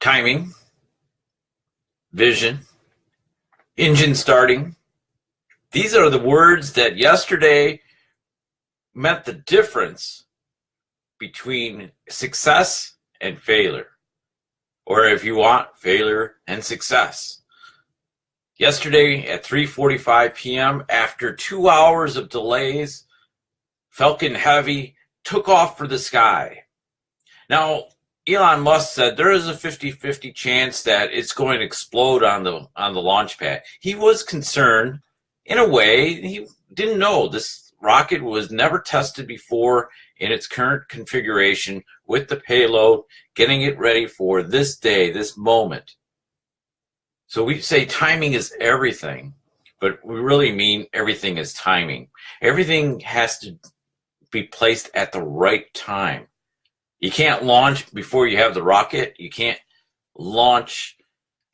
timing, vision, engine starting. These are the words that yesterday meant the difference between success and failure, or if you want, failure and success. Yesterday at 3:45 p.m., after 2 hours of delays, Falcon Heavy took off for the sky. Now, Elon Musk said there is a 50-50 chance that it's going to explode on the launch pad. He was concerned. In a way, he didn't know. This rocket was never tested before in its current configuration with the payload, getting it ready for this day, this moment. So we say timing is everything, but we really mean everything is timing. Everything has to be placed at the right time. You can't launch before you have the rocket. You can't launch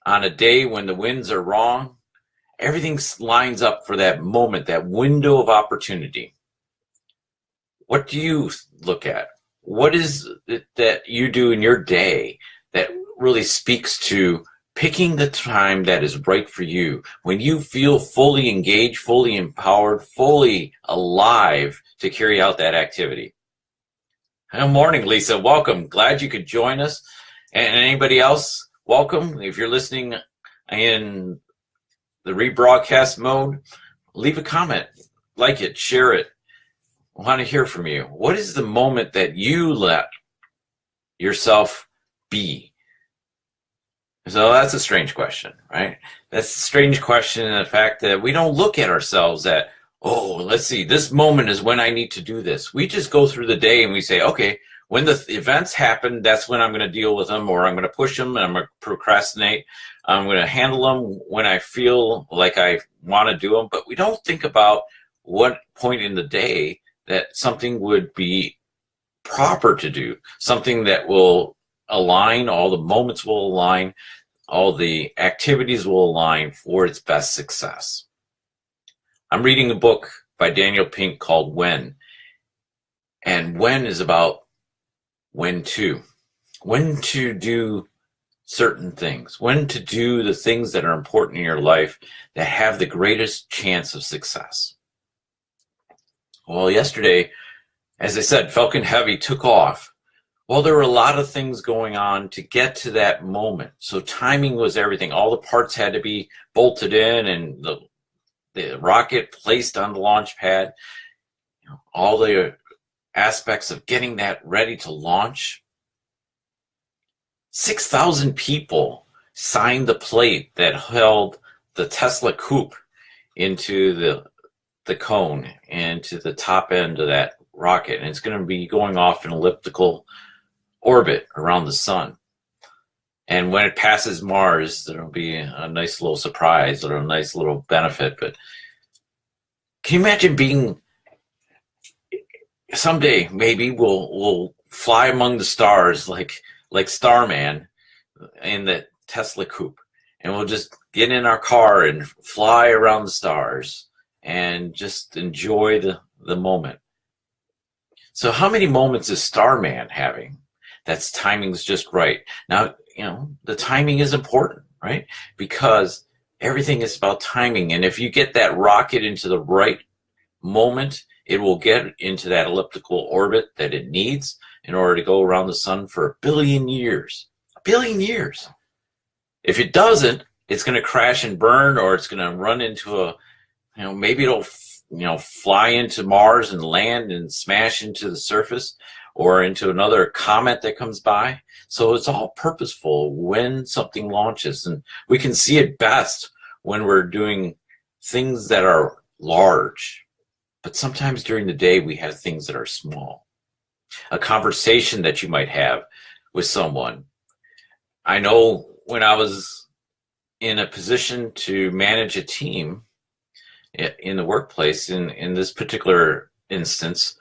on a day when the winds are wrong. Everything lines up for that moment, that window of opportunity. What do you look at? What is it that you do in your day that really speaks to picking the time that is right for you, when you feel fully engaged, fully empowered, fully alive to carry out that activity? Good morning, Lisa. Welcome. Glad you could join us. And anybody else, welcome. If you're listening in the rebroadcast mode, leave a comment, like it, share it. I want to hear from you. What is the moment that you let yourself be? So that's a strange question, right? That's a strange question in the fact that we don't look at ourselves at, oh, let's see, this moment is when I need to do this. We just go through the day and we say, okay, when the events happen, that's when I'm going to deal with them, or I'm going to push them and I'm going to procrastinate. I'm going to handle them when I feel like I want to do them. But we don't think about what point in the day that something would be proper to do, something that will align, all the moments will align, all the activities will align for its best success. I'm reading a book by Daniel Pink called When. And when is about when to do certain things, when to do the things that are important in your life that have the greatest chance of success. Well, yesterday, as I said, Falcon Heavy took off. Well, there were a lot of things going on to get to that moment. So timing was everything. All the parts had to be bolted in and the rocket placed on the launch pad. All the aspects of getting that ready to launch. 6,000 people signed the plate that held the Tesla coupe into the cone and to the top end of that rocket. And it's going to be going off in elliptical orbit around the sun. And when it passes Mars, there'll be a nice little surprise or a nice little benefit. But can you imagine being, someday maybe we'll fly among the stars like Starman in the Tesla coupe, and we'll just get in our car and fly around the stars and just enjoy the moment. So how many moments is Starman having? That's timing's just right. Now, the timing is important, right? Because everything is about timing. And if you get that rocket into the right moment, it will get into that elliptical orbit that it needs in order to go around the sun for 1 billion years. 1 billion years. If it doesn't, it's going to crash and burn, or it's going to run into maybe it'll, fly into Mars and land and smash into the surface, or into another comet that comes by. So it's all purposeful when something launches. And we can see it best when we're doing things that are large. But sometimes during the day, we have things that are small. A conversation that you might have with someone. I know when I was in a position to manage a team in the workplace, in this particular instance,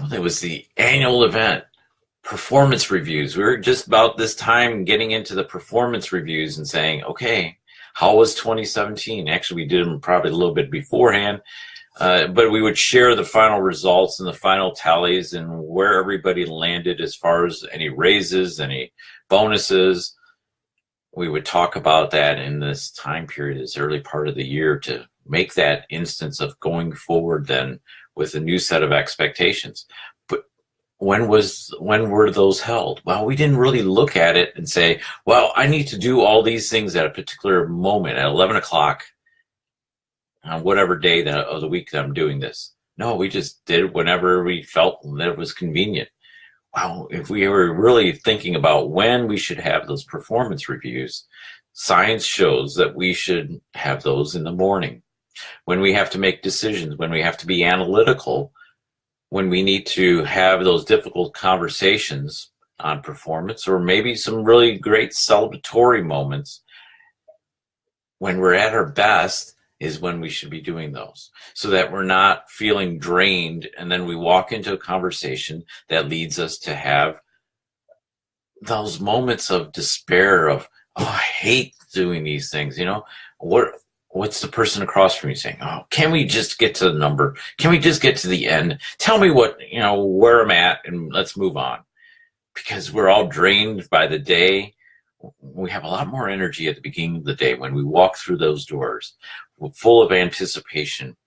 there was the annual event, performance reviews. We were just about this time getting into the performance reviews and saying, okay, how was 2017? Actually, we did them probably a little bit beforehand. But we would share the final results and the final tallies and where everybody landed as far as any raises, any bonuses. We would talk about that in this time period, this early part of the year, to make that instance of going forward then with a new set of expectations. But when were those held? Well, we didn't really look at it and say, well, I need to do all these things at a particular moment at 11 o'clock on whatever day of the week that I'm doing this. No, we just did it whenever we felt that it was convenient. Well, if we were really thinking about when we should have those performance reviews, science shows that we should have those in the morning. When we have to make decisions, when we have to be analytical, when we need to have those difficult conversations on performance, or maybe some really great celebratory moments, when we're at our best is when we should be doing those, so that we're not feeling drained and then we walk into a conversation that leads us to have those moments of despair of, oh, I hate doing these things. What's the person across from you saying? Oh, can we just get to the number? Can we just get to the end? Tell me where I'm at, and let's move on. Because we're all drained by the day. We have a lot more energy at the beginning of the day when we walk through those doors. We're full of anticipation.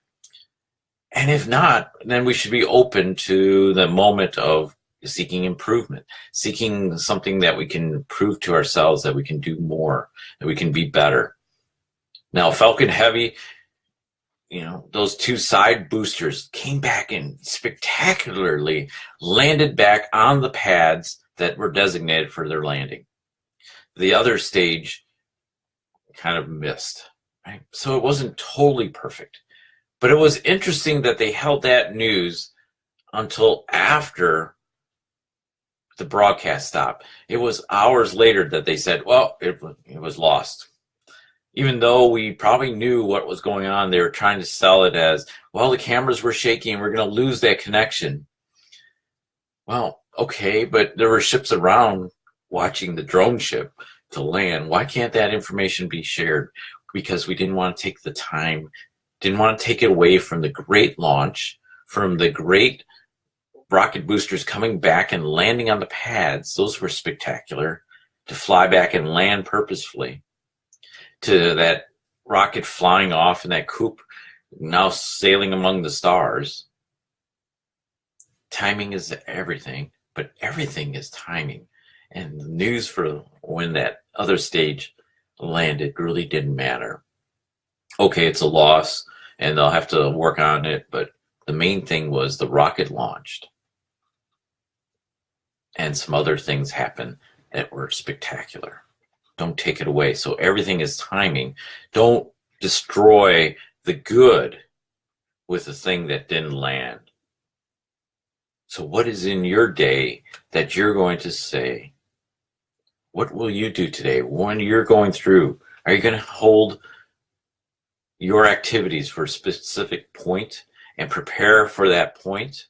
And if not, then we should be open to the moment of seeking improvement, seeking something that we can prove to ourselves that we can do more, that we can be better. Now, Falcon Heavy, those two side boosters came back and spectacularly landed back on the pads that were designated for their landing. The other stage kind of missed, right? So it wasn't totally perfect. But it was interesting that they held that news until after the broadcast stopped. It was hours later that they said, well, it was lost. Even though we probably knew what was going on, they were trying to sell it as, well, the cameras were shaky and we're going to lose that connection. Well, okay, but there were ships around watching the drone ship to land. Why can't that information be shared? Because we didn't want to take the time, didn't want to take it away from the great launch, from the great rocket boosters coming back and landing on the pads. Those were spectacular. To fly back and land purposefully. To that rocket flying off and that coupe now sailing among the stars. Timing is everything, but everything is timing. And the news for when that other stage landed really didn't matter. Okay, it's a loss and they'll have to work on it, but the main thing was the rocket launched. And some other things happened that were spectacular. Don't take it away. So everything is timing. Don't destroy the good with the thing that didn't land. So what is in your day that you're going to say? What will you do today when you're going through? Are you going to hold your activities for a specific point and prepare for that point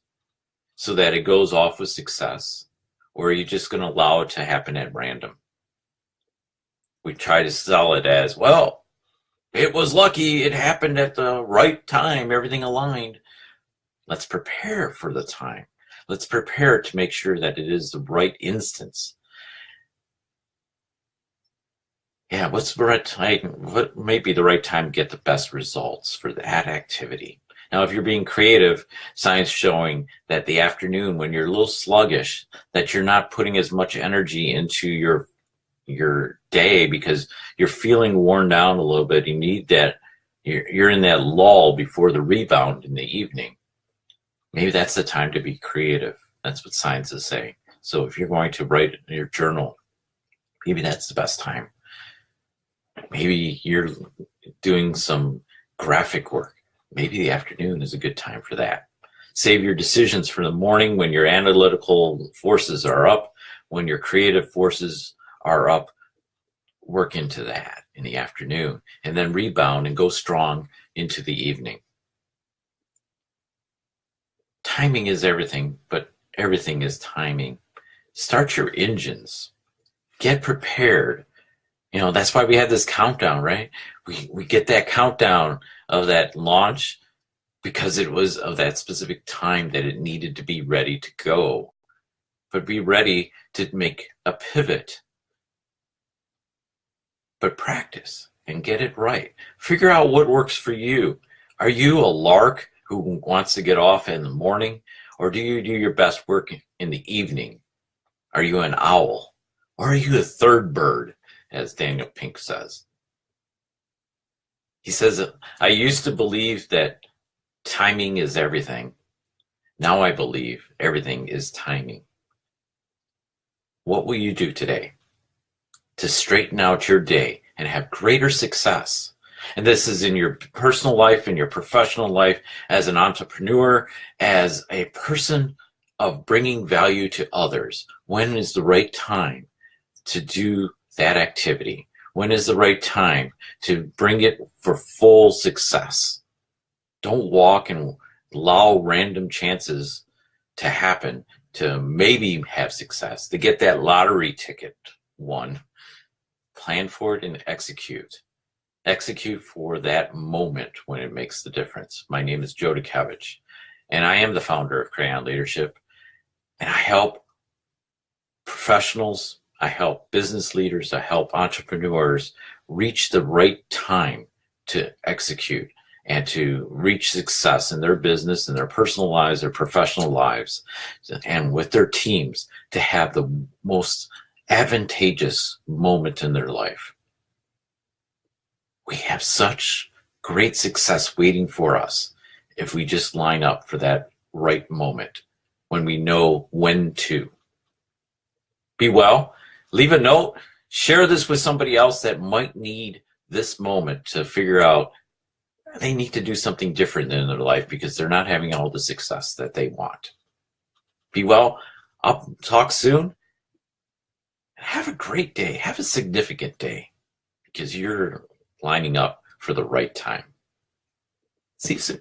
so that it goes off with success? Or are you just going to allow it to happen at random? We try to sell it as, well, it was lucky, it happened at the right time, everything aligned. Let's prepare for the time. Let's prepare to make sure that it is the right instance. Yeah, what's the right time? What may be the right time to get the best results for that activity? Now, if you're being creative, science showing that the afternoon, when you're a little sluggish, that you're not putting as much energy into your day because you're feeling worn down a little bit. You need that. You're in that lull before the rebound in the evening. Maybe that's the time to be creative. That's what science is saying. So if you're going to write in your journal, maybe that's the best time. Maybe you're doing some graphic work. Maybe the afternoon is a good time for that. Save your decisions for the morning when your analytical forces are up, when your creative forces are up. Work into that in the afternoon and then rebound and go strong into the evening. Timing is everything, but everything is timing. Start your engines. Get prepared. That's why we had this countdown, right? We get that countdown of that launch because it was of that specific time that it needed to be ready to go, but be ready to make a pivot. But practice and get it right. Figure out what works for you. Are you a lark who wants to get off in the morning, or do you do your best work in the evening? Are you an owl, or are you a third bird, as Daniel Pink says? He says, I used to believe that timing is everything. Now I believe everything is timing. What will you do today to straighten out your day and have greater success? And this is in your personal life, in your professional life, as an entrepreneur, as a person of bringing value to others. When is the right time to do that activity? When is the right time to bring it for full success? Don't walk and allow random chances to happen to maybe have success, to get that lottery ticket won. Plan for it and execute. Execute for that moment when it makes the difference. My name is Joe Dutkiewicz, and I am the founder of Crayon Leadership, and I help professionals, I help business leaders, I help entrepreneurs reach the right time to execute and to reach success in their business, in their personal lives, their professional lives, and with their teams to have the most advantageous moment in their life. We have such great success waiting for us if we just line up for that right moment when we know when to. Be well. Leave a note. Share this with somebody else that might need this moment to figure out they need to do something different in their life because they're not having all the success that they want. Be well. I'll talk soon. Have a great day. Have a significant day because you're lining up for the right time. See you soon.